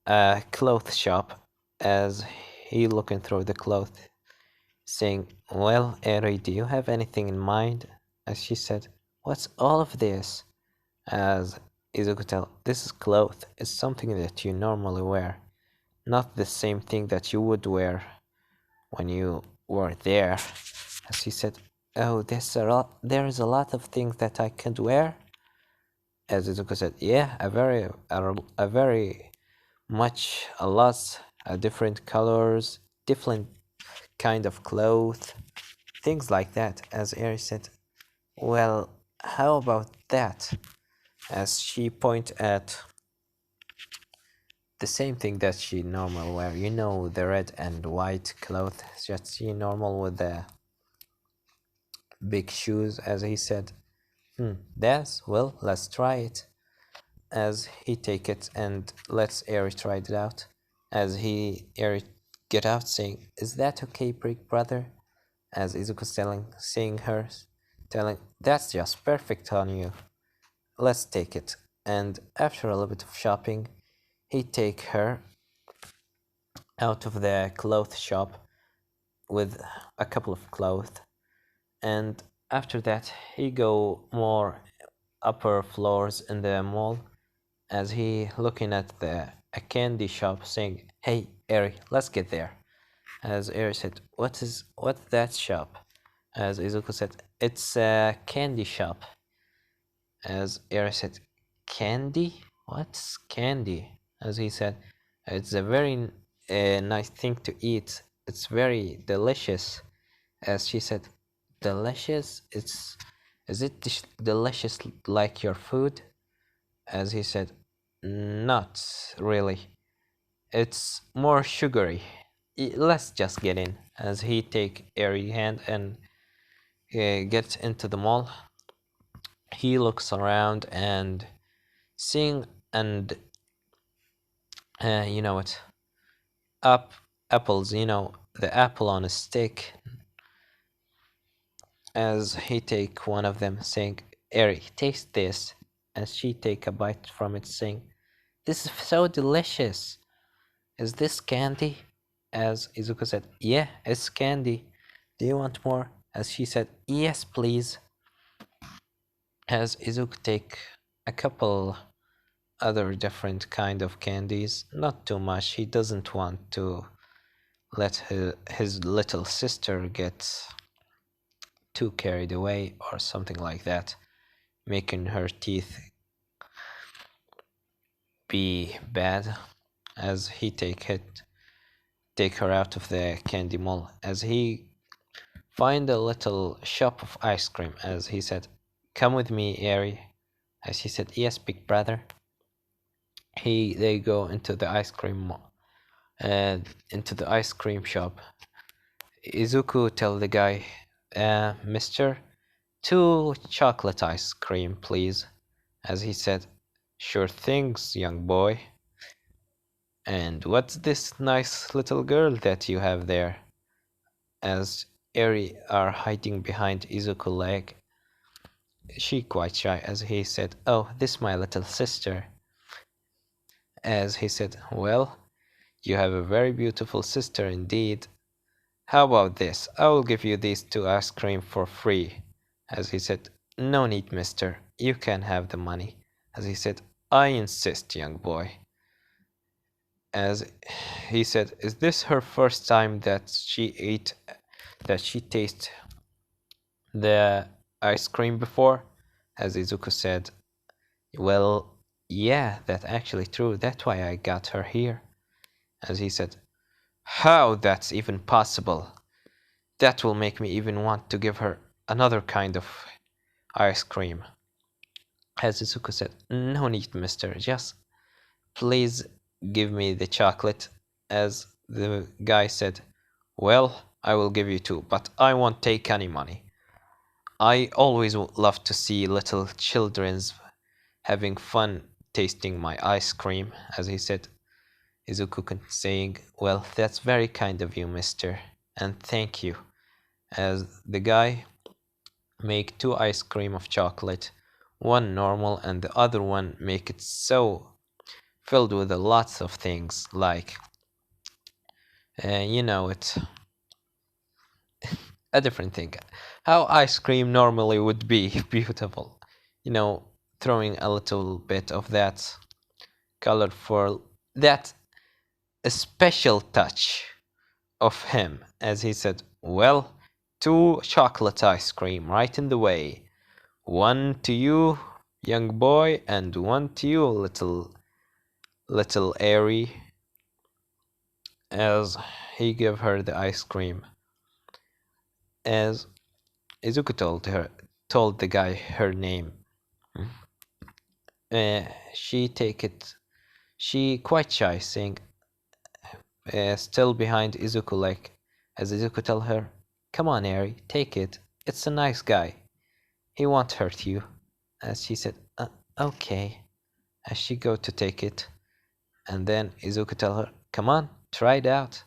a clothes shop, as he looking through the clothes, saying, "Well, Eri, do you have anything in mind?" As she said, "What's all of this?" As Izuku tell, "This is clothes. It's something that you normally wear, not the same thing that you would wear when you were there." As she said, "Oh, there is a lot of things that I could wear." As Izuku said, "Yeah, a very much, a lot, different colors, different kind of clothes, things like that." As Eri said, "Well, how about that?" As she point at the same thing that she normal wear, the red and white clothes that she normal with the big shoes. As he said, that's, well, let's try it." As he take it and lets Eri try it out. As Eri get out saying, "Is that okay, big brother?" As Izuku's seeing her, telling, "That's just perfect on you. Let's take it." And after a little bit of shopping, he take her out of the clothes shop with a couple of clothes, and after that he go more upper floors in the mall, as he looking at a candy shop saying, "Hey Eri, let's get there." As Eri said, what's that shop?" As Izuku said, "It's a candy shop." As Eri said, "Candy? What's candy?" As he said, "It's a very nice thing to eat. It's very delicious." As she said, "Delicious? Is it delicious like your food?" As he said, "Not really. It's more sugary. Let's just get in." As he take Eri hand and get into the mall, he looks around and seeing and you know what, up apples, the apple on a stick. As he take one of them saying, "Eri, taste this." As she take a bite from it saying, "This is so delicious. Is this candy?" As Izuku said, "Yeah, it's candy. Do you want more?" As she said, "Yes, please." As Izuku take a couple other different kind of candies, not too much. He doesn't want to let his little sister get too carried away or something like that, making her teeth be bad. As he take her out of the candy mall, as he find a little shop of ice cream, as he said. Come with me, Eri. As he said, yes, big brother. They go into the ice cream shop. Izuku tell the guy, Mister, 2 chocolate ice cream, please. As he said, sure things, young boy. And what's this nice little girl that you have there? As Eri are hiding behind Izuku's leg. She quite shy, as he said, oh, this my little sister. As he said, well, you have a very beautiful sister indeed. How about this? I will give you these 2 ice cream for free. As he said, no need, mister. You can have the money. As he said, I insist, young boy. As he said, is this her first time that she tasted the ice cream before? As Izuku said, well, yeah, that's actually true. That's why I got her here. As he said, how that's even possible? That will make me even want to give her another kind of ice cream. As Izuku said, no need, mister, just please give me the chocolate. As the guy said, well, I will give you 2, but I won't take any money. I always love to see little children's having fun tasting my ice cream. As he said, Izuku saying, well, that's very kind of you, mister, and thank you. As the guy make 2 ice cream of chocolate, one normal and the other one make it so filled with lots of things like you know, it's a different thing. How ice cream normally would be beautiful, you know, throwing a little bit of that colorful, that a special touch of him. As he said, well, 2 chocolate ice cream right in the way. One to you, young boy, and one to you, little Eri. As he gave her the ice cream. As Izuku told the guy her name. She take it. She quite shy, saying, still behind Izuku, like, as Izuku tell her, come on, Eri, take it. It's a nice guy. He won't hurt you. As she said, okay. As she go to take it, and then Izuku tell her, come on, try it out.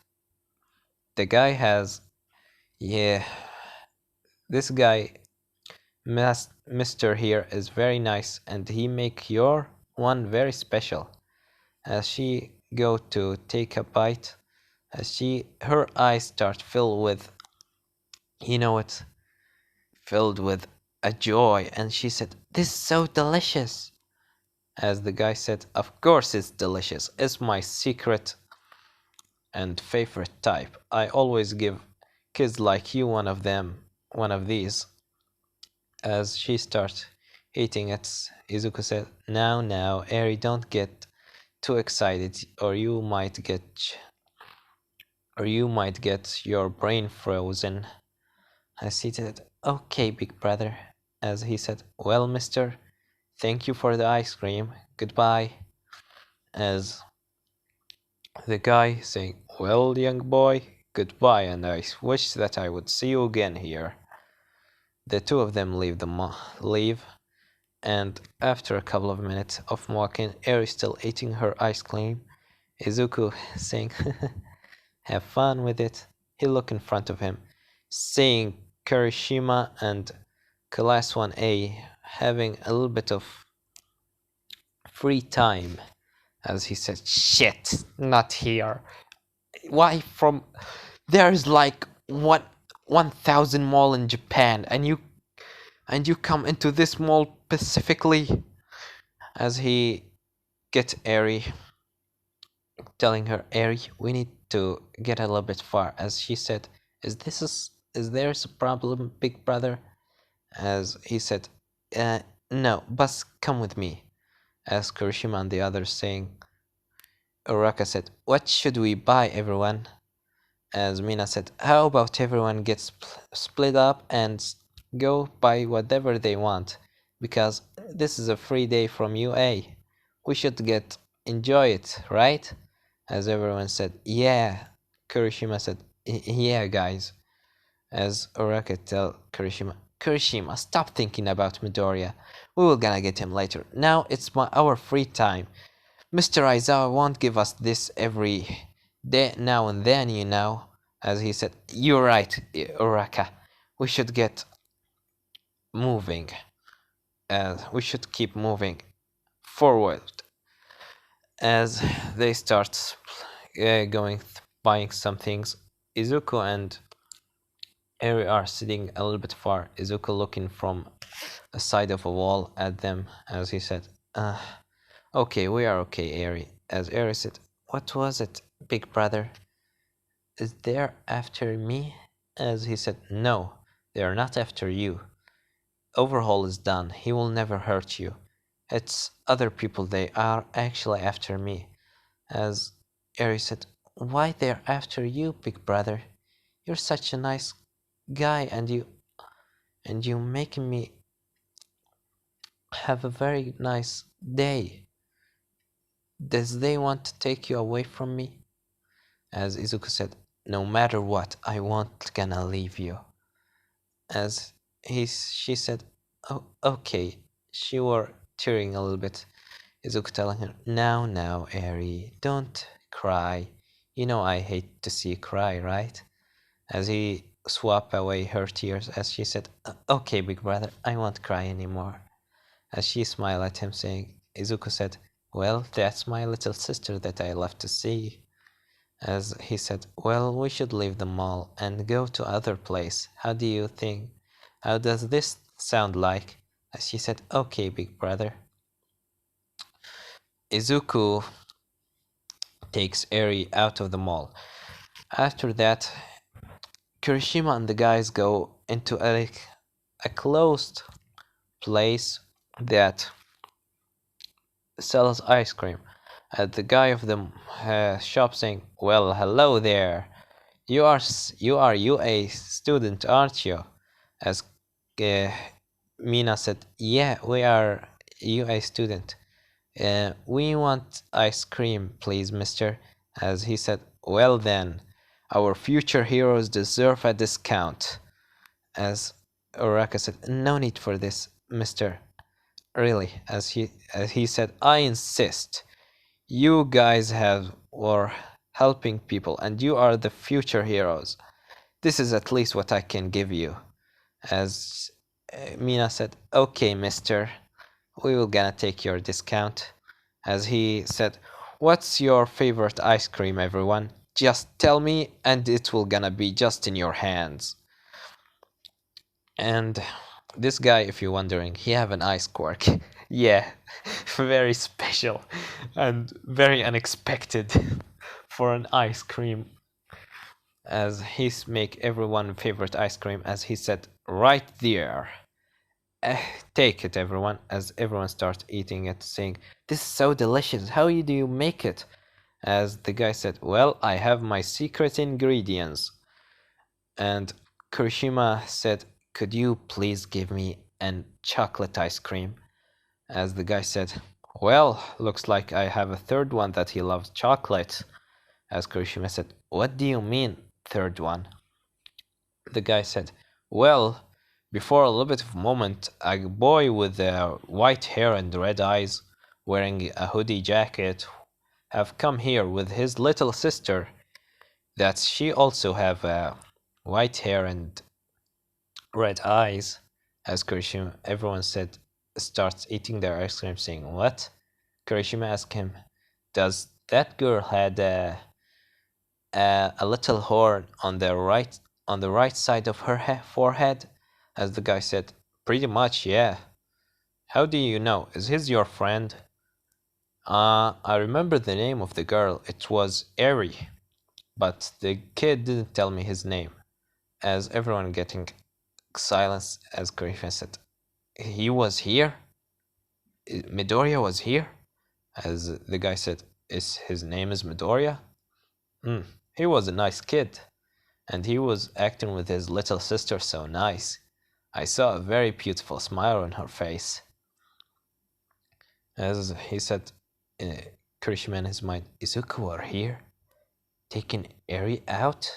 The guy has, yeah, this guy, Mr. here is very nice, and he make your one very special. As she go to take a bite, her eyes start filled with, you know it, filled with a joy, and she said, this is so delicious. As the guy said, of course it's delicious. It's my secret and favorite type. I always give kids like you one of these. As she starts eating it, Izuku said, now, Eri, don't get too excited, or you might get your brain frozen. As he said, okay, big brother. As he said, well, mister, thank you for the ice cream. Goodbye. As the guy saying, well, young boy, goodbye, and I wish that I would see you again here. The 2 of them leave, and after a couple of minutes of walking, Eri still eating her ice cream. Izuku saying, have fun with it. He look in front of him, seeing Kirishima and Class 1A having a little bit of free time. As he said, shit, not here. Why from there's like 1,000 mall in Japan, and you come into this mall specifically. As he get Eri, telling her, Eri, we need to get a little bit far. As she said, is there a problem, big brother? As he said, no, but come with me. As Kurishima and the others saying, Uraka said, what should we buy, everyone? As Mina said, how about everyone gets split up and go buy whatever they want? Because this is a free day from UA. We should get enjoy it, right? As everyone said, yeah. Kurishima said, yeah, guys. As Oraka tell Kurishima, Kurishima, stop thinking about Midoriya. We will gonna get him later. Now it's our free time. Mr. Aizawa won't give us this every day now and then, you know. As he said, you're right, Uraka. We should get moving. We should keep moving forward. As they start buying some things, Izuku and Eri are sitting a little bit far. Izuku looking from a side of a wall at them, as he said, okay, we are okay, Eri. As Eri said, what was it, big brother? Is they're after me? As he said, no, they are not after you. Overhaul is done. He will never hurt you. It's other people, they are actually after me. As Eri said, why they're after you, big brother? You're such a nice guy and you making me have a very nice day. Does they want to take you away from me? As Izuku said, no matter what, I won't gonna leave you. As she said, oh, okay. She were tearing a little bit. Izuku telling her, now, Eri, don't cry. You know I hate to see you cry, right? As he swapped away her tears, as she said, okay, big brother, I won't cry anymore. As she smiled at him, saying, Izuku said, well, that's my little sister that I love to see. As he said, well, we should leave the mall and go to other place. How do you think? How does this sound like? As she said, okay, big brother. Izuku takes Eri out of the mall. After that, Kirishima and the guys go into a closed place that sells ice cream. The guy of the shop saying, well, hello there. You are UA student, aren't you? As Mina said, yeah, we are UA student. We want ice cream, please, mister. As he said, well then, our future heroes deserve a discount. As Uraka said, no need for this, mister. Really, as he said, I insist. You guys were helping people, and you are the future heroes. This is at least what I can give you. As Mina said, okay, mister, we will gonna take your discount. As he said, what's your favorite ice cream, everyone? Just tell me and it will gonna be just in your hands. And this guy, if you're wondering, he have an ice quirk. Yeah, very special and very unexpected for an ice cream. As he's make everyone favorite ice cream, as he said, right there. Take it, everyone. As everyone starts eating it, saying, this is so delicious. How do you make it? As the guy said, well, I have my secret ingredients. And Kurishima said, could you please give me an chocolate ice cream? As the guy said, well, looks like I have a third one that he loves chocolate. As Kurishima said, what do you mean, third one? The guy said, well, before a little bit of a moment, a boy with white hair and red eyes, wearing a hoodie jacket, have come here with his little sister, that she also have white hair and red eyes. As Kurishima, everyone said, starts eating their ice cream, saying, what? Kurishima asked him, does that girl had a little horn on the right side of her forehead? As the guy said, pretty much, yeah. How do you know? Is he your friend? I remember the name of the girl. It was Eri, but the kid didn't tell me his name. As everyone getting silence, as Griffin said, he was here? Midoriya was here? As the guy said, his name is Midoriya? He was a nice kid. and he was acting with his little sister so nice. I saw a very beautiful smile on her face. As he said, uh, Kirishima in his mind, Izuku are here? Taking Eri out?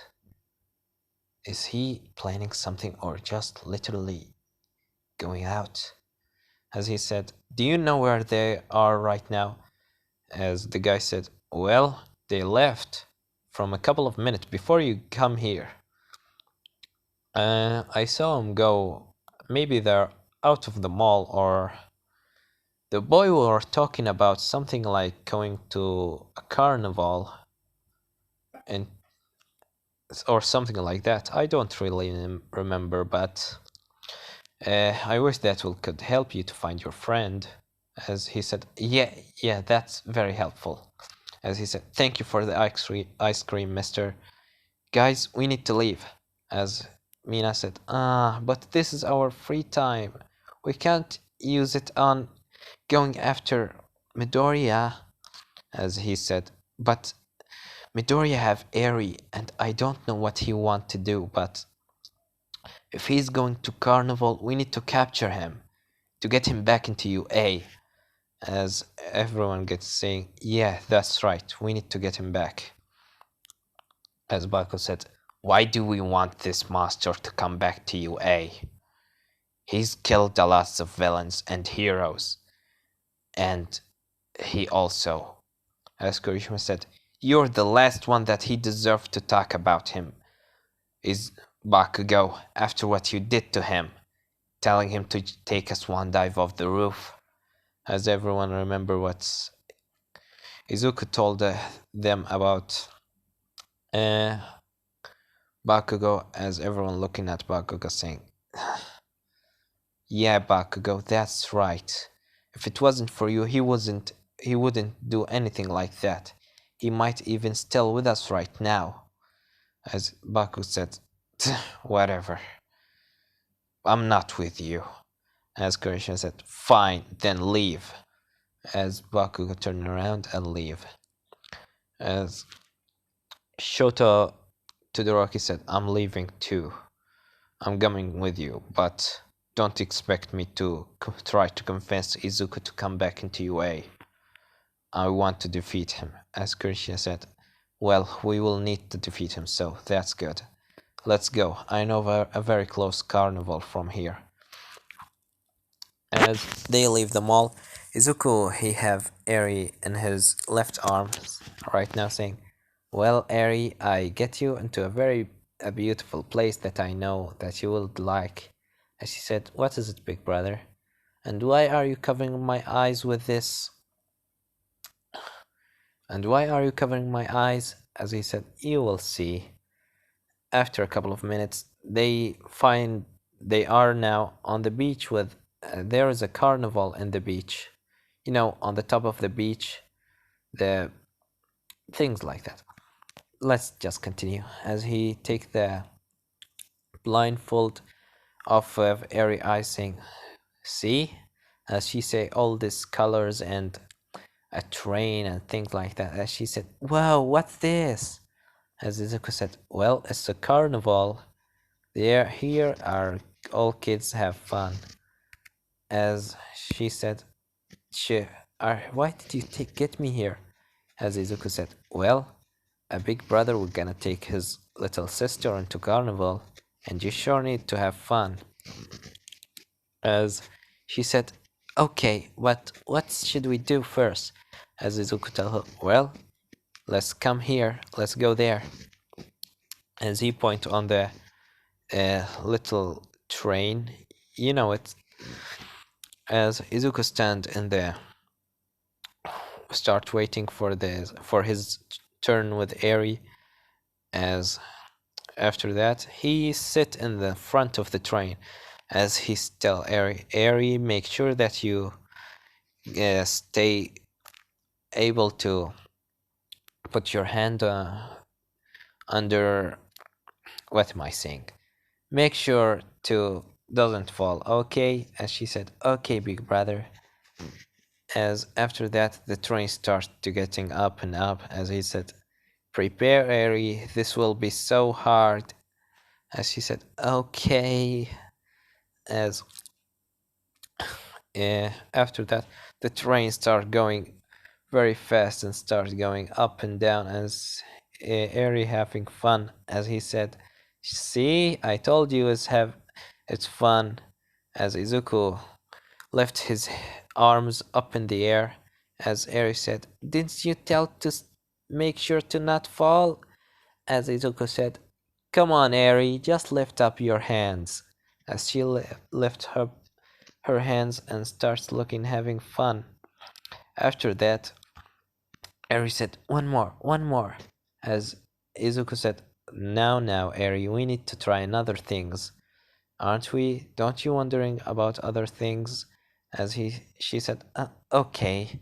Is he planning something or just literally going out? As he said, do you know where they are right now? As the guy said, well, they left from a couple of minutes before you come here. I saw them go. Maybe they're out of the mall, or the boy were talking about something like going to a carnival and or something like that. I don't really remember, but I wish that could help you to find your friend. As he said, yeah, that's very helpful. As he said, thank you for the ice cream, mister. Guys, we need to leave. As Mina said, but this is our free time. We can't use it on going after Midoriya. As he said, but Midoriya have Eri, and I don't know what he want to do, but if he's going to Carnival, we need to capture him to get him back into UA. As everyone gets saying, yeah, that's right, we need to get him back. As Baku said, why do we want this monster to come back to UA? He's killed a lot of villains and heroes. And he also, as Kurishima said, you're the last one that he deserved to talk about him. Is Bakugo, after what you did to him, telling him to take a swan dive off the roof. As everyone remember what Izuku told them about Bakugo, as everyone looking at Bakugo saying, yeah, Bakugo, that's right. If it wasn't for you, he wouldn't do anything like that. He might even still with us right now. As Baku said, whatever. I'm not with you. As Kurishima said, fine, then leave. As Bakugo turned around and leave. As Shota Todoroki said, I'm leaving too. I'm coming with you, but don't expect me to try to convince Izuku to come back into UA. I want to defeat him. As Kurishima said, well, we will need to defeat him, so that's good. Let's go. I know a very close carnival from here. As they leave the mall, Izuku, he have Eri in his left arm right now saying, well, Eri, I get you into a beautiful place that I know that you will like. As she said, what is it, big brother? And why are you covering my eyes with this? And why are you covering my eyes? As he said, you will see. After a couple of minutes, they find they are now on the beach with there is a carnival in the beach, you know, on the top of the beach, the things like that. Let's just continue as he take the blindfold off of Eri eyes, saying, see, as she say all these colors and a train and things like that. As she said, wow, what's this? As Izuku said, well, it's a carnival. There, here are all kids have fun. As she said, why did you get me here? As Izuku said, well, a big brother was gonna take his little sister into carnival, and you sure need to have fun. As she said, okay, what should we do first? As Izuku told her, well, let's come here, let's go there. As he point on the little train, you know it. As Izuku stand in there, start waiting for his turn with Eri. As after that, he sit in the front of the train. As he tell Eri, make sure that you stay able to put your hand under. What am I saying? Make sure to doesn't fall, okay? As she said, okay, big brother. As after that, the train starts to getting up and up, as he said, Prepare, Eri, this will be so hard. As she said, okay. As after that, the train started going very fast and started going up and down as Eri having fun. As he said, see, I told you it's fun. As Izuku left his arms up in the air, as Eri said, didn't you tell to make sure to not fall? As Izuku said, come on, Eri, just lift up your hands. As she lifts her hands and starts looking having fun. After that, Eri said, one more, one more. As Izuku said, now, Eri, we need to try another things. Aren't we? Don't you wondering about other things? As she said, okay.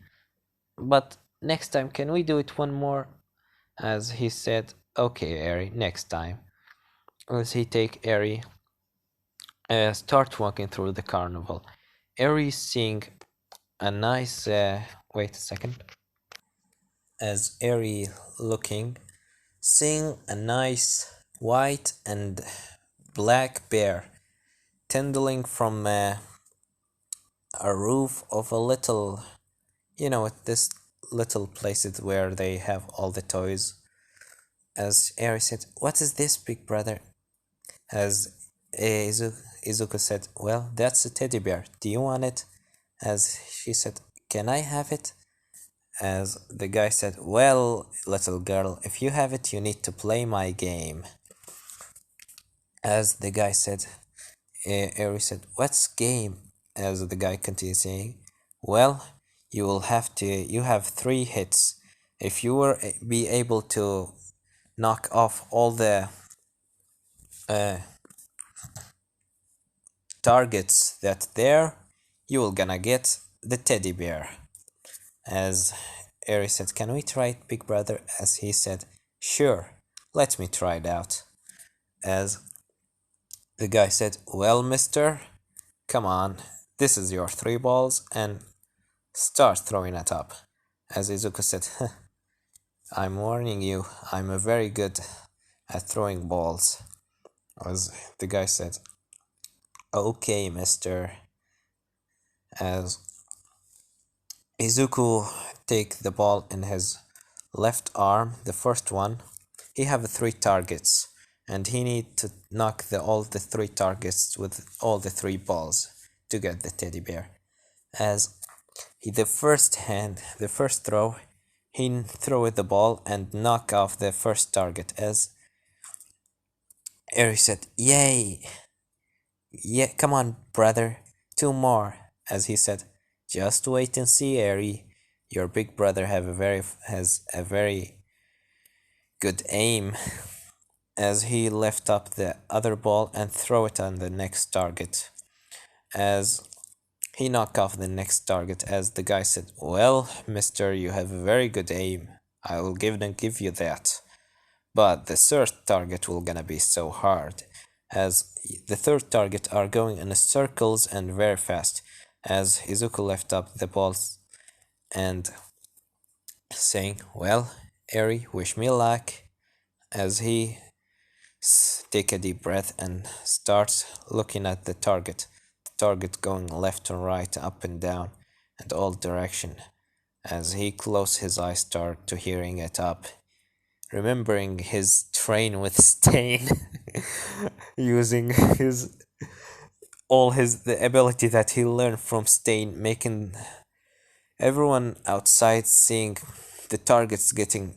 But next time, can we do it one more? As he said, okay, Eri, next time. As he take Eri, start walking through the carnival. Eri seeing a nice, wait a second. As Eri looking, seeing a nice white and black bear tendling from a roof of a little, this little places where they have all the toys. As Eri said, what is this, big brother? As Izuku said, well, that's a teddy bear. Do you want it? As she said, can I have it? As the guy said, well, little girl, if you have it, you need to play my game. As the guy said, Eri said, what's game? As the guy continued saying, well, you have 3 hits. If you were be able to knock off all the targets that there, you will gonna get the teddy bear. As Eri said, can we try it, big brother? As he said, sure, let me try it out. As the guy said, well, mister, come on, this is your 3 balls and start throwing it up. As Izuku said, I'm warning you, I'm a very good at throwing balls. As the guy said, okay, mister. As Izuku take the ball in his left arm, the first one, he have 3 targets, and he need to knock all the 3 targets with all the 3 balls to get the teddy bear. As the first throw, he throw the ball and knock off the first target. As Eri said, yay! Yeah, come on, brother, 2 more. As he said, just wait and see, Eri. Your big brother has a very good aim. As he lift up the other ball and throw it on the next target. As he knocked off the next target, as the guy said, well, mister, you have a very good aim. I will give you that. But the third target will gonna be so hard. As the third target are going in circles and very fast. As Izuku left up the balls and saying, well, Eri, wish me luck. As he take a deep breath and starts looking at the target going left and right, up and down, and all direction. As he closed his eyes, start to hearing it up, remembering his train with Stain, using the ability that he learned from Stain, making everyone outside seeing the targets getting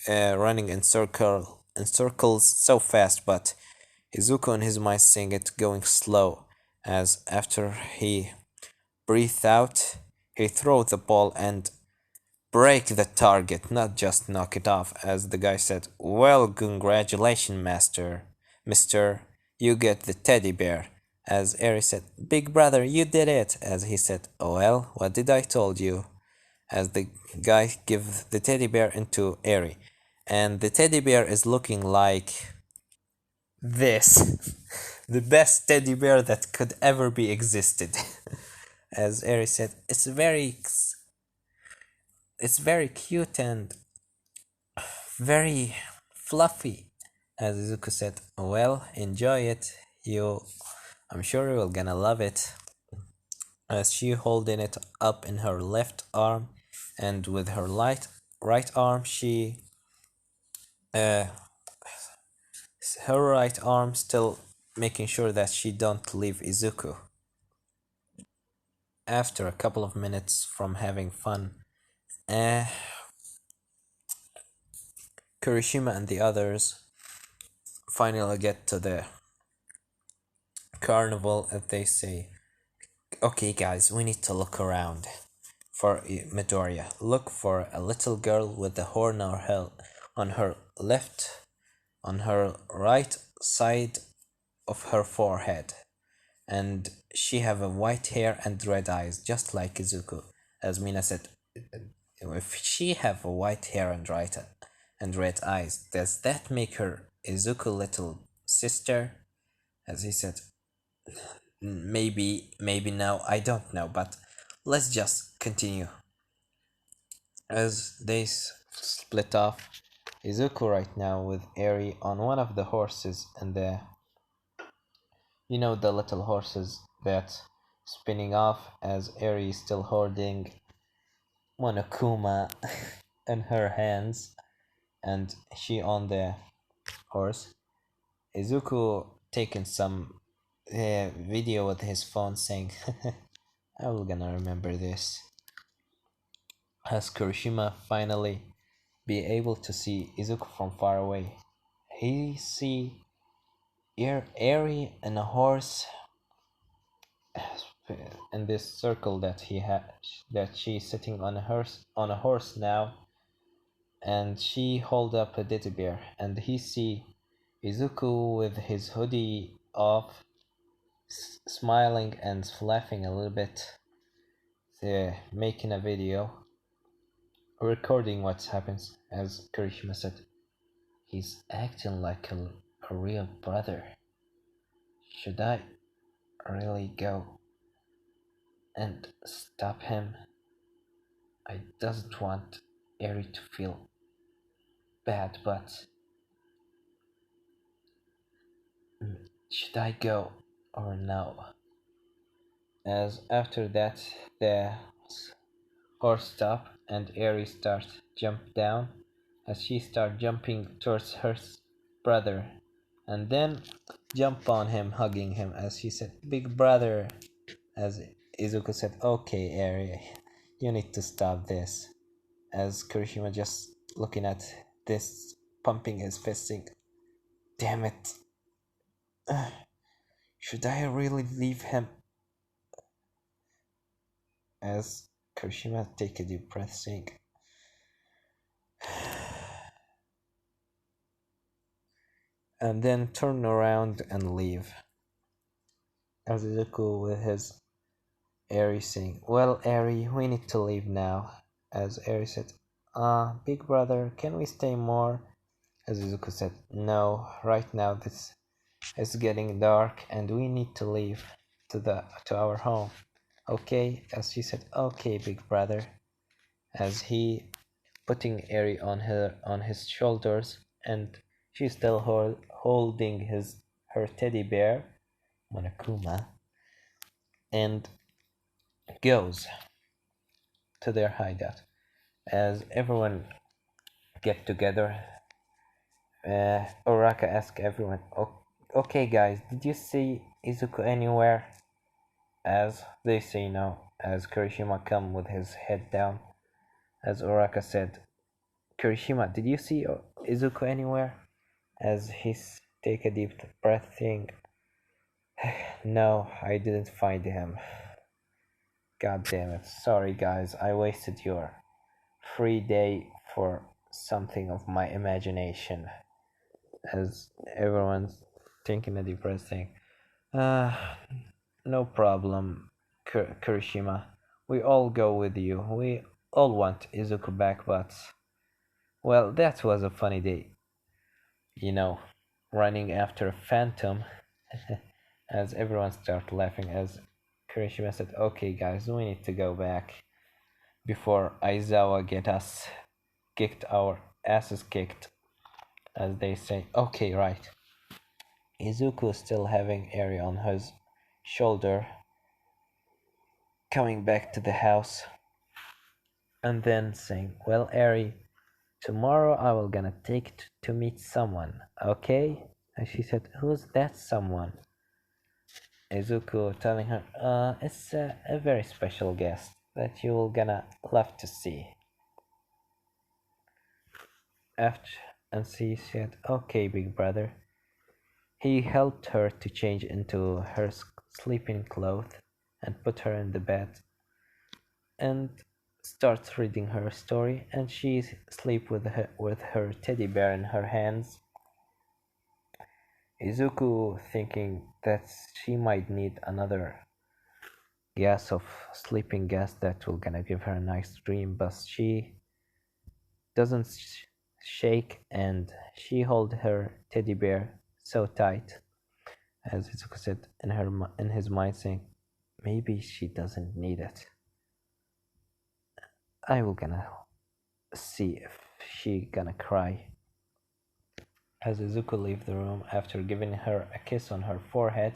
running in circles so fast, but Izuku in his mind seeing it going slow. As after he breathed out, he throw the ball and break the target, not just knock it off. As the guy said, well, congratulations, mister, you get the teddy bear. As Eri said, big brother, you did it. As he said, oh well, what did I told you? As the guy give the teddy bear into Eri, and the teddy bear is looking like this. The best teddy bear that could ever be existed. As Eri said, it's very cute and very fluffy. As Izuku said, well, enjoy it. I'm sure you're gonna love it. As she holding it up in her left arm, and with her right arm, uh, her right arm still making sure that she don't leave Izuku. After a couple of minutes from having fun, uh, Kurishima and the others finally get to the carnival and they say, okay guys, we need to look around for Midoriya. Look for a little girl with a horn on her left, on her right side of her forehead. And she have a white hair and red eyes, just like Izuku. As Mina said, if she have a white hair and red eyes, does that make her Izuku little sister? As he said, maybe no, I don't know, but let's just continue. As they split off, Izuku right now with Eri on one of the horses, and the little horses that spinning off, as Eri is still holding Monokuma in her hands, and she on the horse. Izuku taking some video with his phone saying, I will gonna remember this. As Kurishima finally be able to see Izuku from far away, he see Eri and a horse in this circle that she's sitting on a horse now, and she hold up a teddy bear, and he see Izuku with his hoodie off, smiling and laughing a little bit, making a video, recording what happens. As Kirishima said, he's acting like a real brother. Should I really go and stop him? I doesn't want Eri to feel bad, but should I go or no? As after that, the horse stop and Eri starts jump down, as she start jumping towards her brother, and then jump on him, hugging him, as she said, "Big brother." As Izuku said, "Okay, Eri, you need to stop this." As Kurishima just looking at this, pumping his fist, saying, "Damn it! Should I really leave him?" As Kurishima take a deep breath, saying, and then turn around and leave. As Izuku with his Eri saying, "Well, Eri, we need to leave now." As Eri said, big brother, can we stay more?" As Izuku said, "No, right now this is getting dark and we need to leave to our home. Okay?" As she said, "Okay, big brother." As he putting Eri on his shoulders, and she's still holding her teddy bear, Monokuma, and goes to their hideout. As everyone get together, Uraka asks everyone, "Okay, guys, did you see Izuku anywhere?" As they say no. As Kirishima come with his head down, as Uraka said, "Kirishima, did you see Izuku anywhere?" As he's take a deep breath, saying, "No, I didn't find him. God damn it. Sorry guys, I wasted your free day for something of my imagination." As everyone's taking a deep breath, saying, "No problem, Kurishima. We all go with you. We all want Izuku back, but well, that was a funny day. Running after a phantom." As everyone started laughing, as Kirishima said, "Okay guys, we need to go back before Aizawa get us kicked our asses kicked, as they say. Okay, right. Izuku still having Eri on his shoulder, coming back to the house, and then saying, "Well, Eri, tomorrow I will gonna take to meet someone, okay?" And she said, "Who's that someone?" Izuku telling her, it's a very special guest that you'll gonna love to see. After, and she said, "Okay, big brother." He helped her to change into her sleeping clothes and put her in the bed and starts reading her story, and she sleep with her teddy bear in her hands. Izuku thinking that she might need another gas of sleeping gas that will gonna give her a nice dream, but she doesn't shake, and she hold her teddy bear so tight, as Izuku said in his mind, saying, "Maybe she doesn't need it. I will gonna see if she gonna cry." As Izuku leave the room after giving her a kiss on her forehead,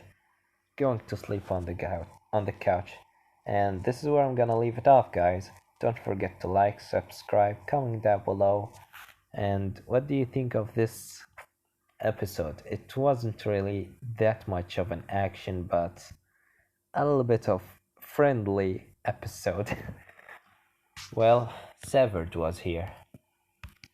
going to sleep on the couch. And this is where I'm gonna leave it off, guys. Don't forget to like, subscribe, comment down below. And what do you think of this episode? It wasn't really that much of an action, but a little bit of friendly episode. Well, Severed was here.